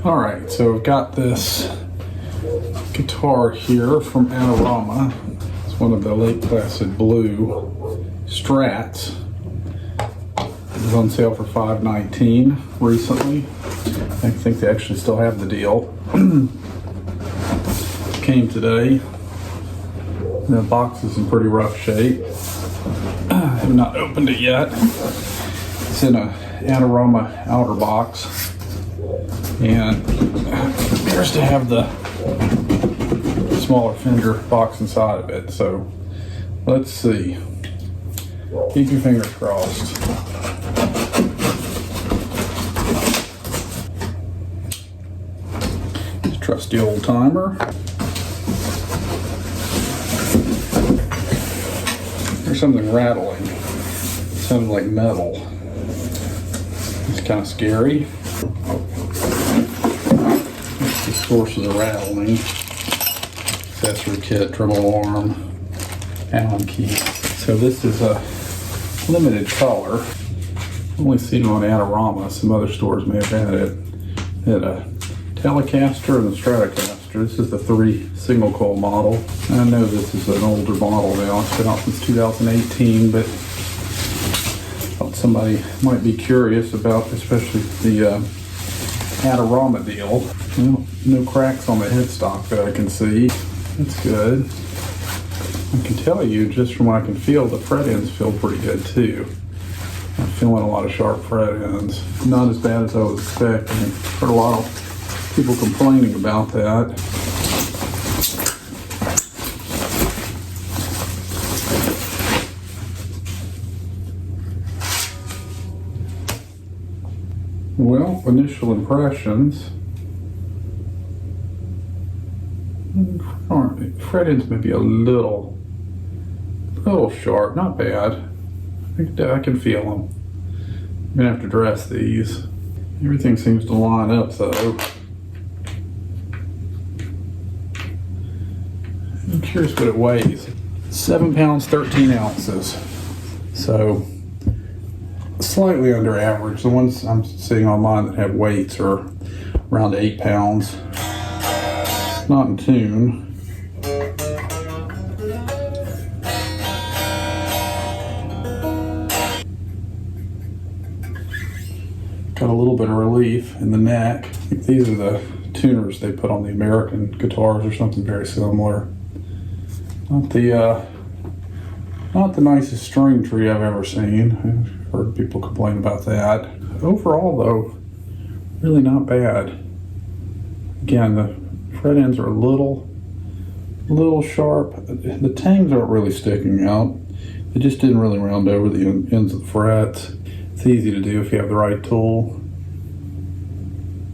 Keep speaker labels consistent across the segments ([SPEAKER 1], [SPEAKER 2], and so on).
[SPEAKER 1] All right, so I've got this guitar here from Adorama. It's one of the Lake Placid Blue Strats. It was on sale for $5.19 recently. I think they actually still have the deal. Came today. The box is in pretty rough shape. I have not opened it yet. It's in a Adorama outer box. And it appears to have the smaller Fender box inside of it. So let's see. Keep your fingers crossed. Trusty old timer. There's something rattling. It sounds like metal. It's kind of scary. That's the source of the rattling. Accessory kit, tremolo arm, Allen key. So this is a limited color. I've only seen it on Adorama. Some other stores may have had it. It had a Telecaster and the Stratocaster. This is the 3 single coil model. I know this is an older model now. It's been out since 2018, but I thought somebody might be curious about, especially the Adorama deal. Well, no cracks on the headstock that I can see. That's good. I can tell you, just from what I can feel, the fret ends feel pretty good too. I'm feeling a lot of sharp fret ends. Not as bad as I was expecting. I've heard a lot of people complaining about that. Well, initial impressions. Fret ends may be a little sharp, not bad. I can feel them. I'm gonna have to dress these. Everything seems to line up though. I'm curious what it weighs. 7 pounds, 13 ounces. So slightly under average. The ones I'm seeing online that have weights are around 8 pounds. Not in tune. Got a little bit of relief in the neck. I think these are the tuners they put on the American guitars or something very similar. Not the nicest string tree I've ever seen. I've heard people complain about that. Overall though, really not bad. Again, the fret ends are a little sharp. The tangs aren't really sticking out. They just didn't really round over the ends of the frets. It's easy to do if you have the right tool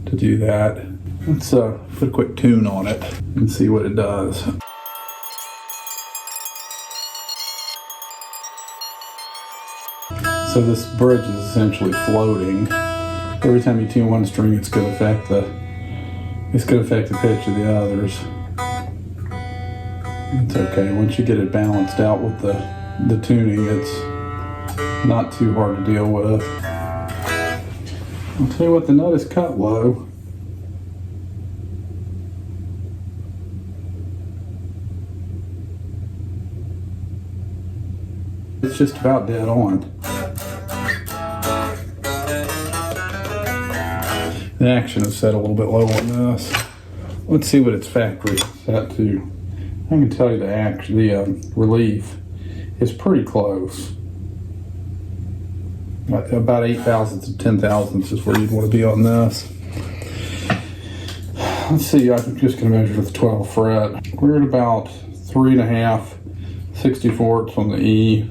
[SPEAKER 1] to do that. Let's put a quick tune on it and see what it does. So this bridge is essentially floating. Every time you tune one string, it's going to affect the pitch of the others. It's okay. Once you get it balanced out with the tuning, it's not too hard to deal with. I'll tell you what, the nut is cut low. It's just about dead on. The action is set a little bit low on this. Let's see what its factory is set to. I can tell you the relief is pretty close. About 8 thousandths to 10 thousandths is where you'd want to be on this. Let's see, I'm just going to measure with the 12th fret. We're at about 3.5 64ths on the E,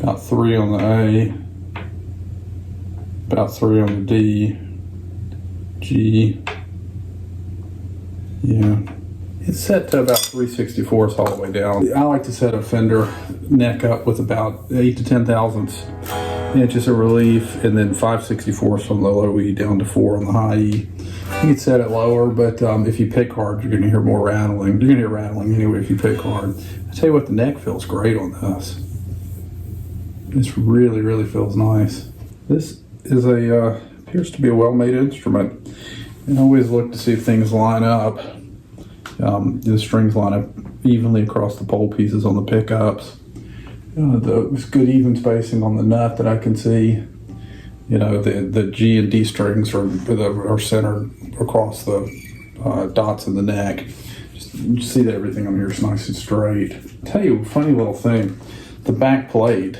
[SPEAKER 1] about 3 on the A, about 3 on the D, G. Yeah. It's set to about 3/64 all the way down. I like to set a Fender neck up with about 8 to 10 thousandths inches of relief, and then 5/64 on the low E down to 4 on the high E. You can set it lower, but if you pick hard, you're going to hear more rattling. You're going to hear rattling anyway if you pick hard. I tell you what, the neck feels great on this. This really, really feels nice. This is appears to be a well-made instrument. And always look to see if things line up. The strings line up evenly across the pole pieces on the pickups. There's good even spacing on the nut that I can see. The G and D strings are centered across the dots in the neck. You see that everything on here is nice and straight. I'll tell you a funny little thing. The back plate,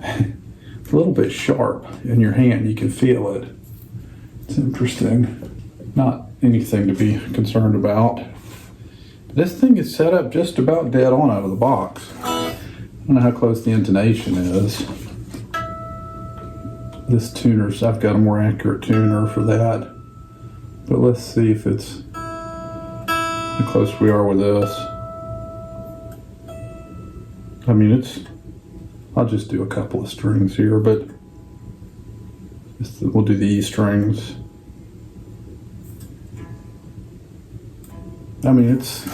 [SPEAKER 1] a little bit sharp in your hand. You can feel it. It's interesting. Not anything to be concerned about. This thing is set up just about dead on out of the box. I don't know how close the intonation is. This tuner's, I've got a more accurate tuner for that. But let's see if it's how close we are with this. I mean, I'll just do a couple of strings here, but we'll do the E strings. I mean, it's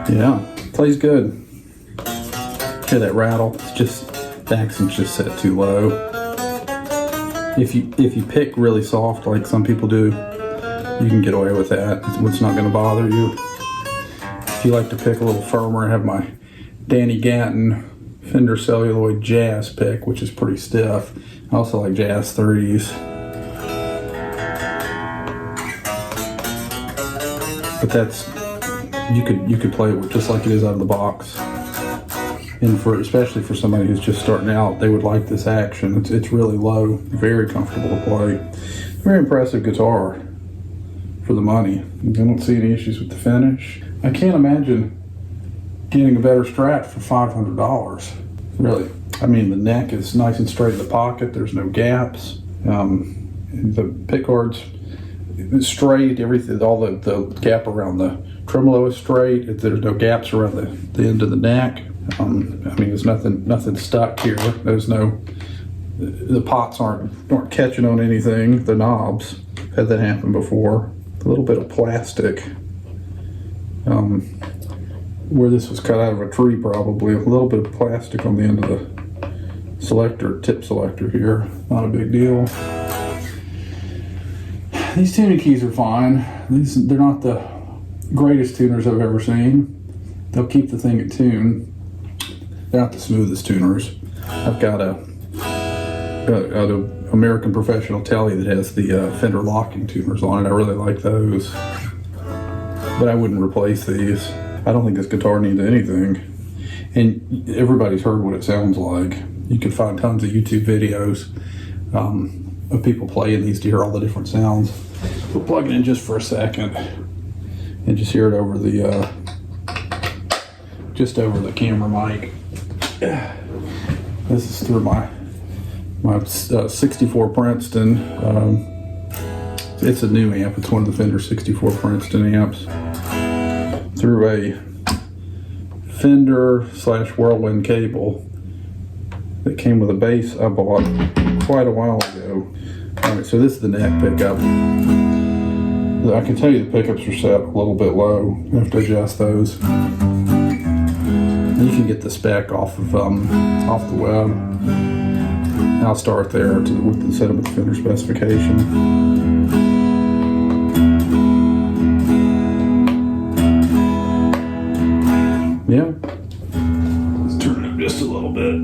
[SPEAKER 1] yeah, plays good. Hear that rattle? It's just the accent's just set too low. If you pick really soft like some people do, you can get away with that. It's not going to bother you. If you like to pick a little firmer, I have my Danny Gatton Fender celluloid jazz pick, which is pretty stiff. I also like jazz 30s. But that's you could play it with just like it is out of the box. And especially for somebody who's just starting out, they would like this action. It's really low, very comfortable to play. Very impressive guitar for the money. I don't see any issues with the finish. I can't imagine getting a better Strat for $500. Really. I mean, the neck is nice and straight in the pocket. There's no gaps. The pickguard's straight. Everything, all the gap around the tremolo is straight. There's no gaps around the end of the neck. I mean, there's nothing stuck here. There's the pots aren't catching on anything. The knobs, had that happen before. A little bit of plastic. Where this was cut out of a tree, probably a little bit of plastic on the end of the tip selector here. Not a big deal. These tuning keys are fine. They're not the greatest tuners I've ever seen. They'll keep the thing in tune. They're not the smoothest tuners. I've got a American Professional Telly that has the Fender locking tuners on it. I really like those. But I wouldn't replace these. I don't think this guitar needs anything. And everybody's heard what it sounds like. You can find tons of YouTube videos of people playing these to hear all the different sounds. We'll plug it in just for a second and just hear it over the just over the camera mic. This is through my 64 Princeton. It's a new amp. It's one of the Fender 64 Princeton amps. Through a Fender/Whirlwind cable that came with a bass I bought quite a while ago. Alright, so this is the neck pickup. I can tell you the pickups are set a little bit low. You have to adjust those. You can get the spec off the web. And I'll start there with the setup with the Fender specification. Yeah. Let's turn it up just a little bit.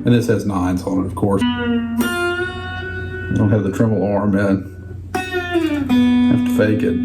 [SPEAKER 1] And this has 9s on it, of course. I don't have the tremolo arm in. Have to fake it.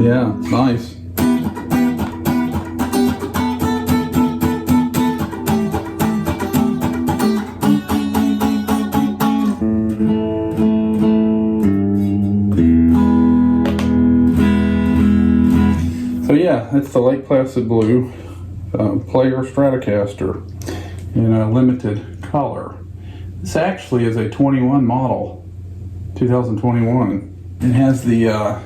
[SPEAKER 1] Yeah, it's nice. So yeah, it's the Lake Placid Blue Player Stratocaster in a limited color. This actually is a 21 model, 2021. It has the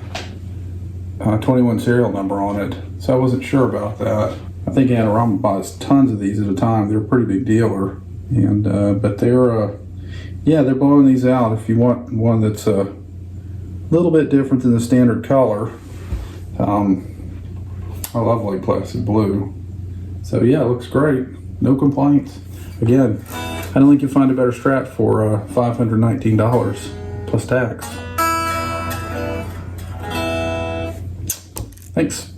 [SPEAKER 1] 21 serial number on it, so I wasn't sure about that. I think Adorama buys tons of these at a time. They're a pretty big dealer, and but they're they're blowing these out. If you want one that's a little bit different than the standard color, I love Lake Placid Blue. So yeah, it looks great. No complaints. Again, I don't think you'll find a better Strat for $519 plus tax. Thanks.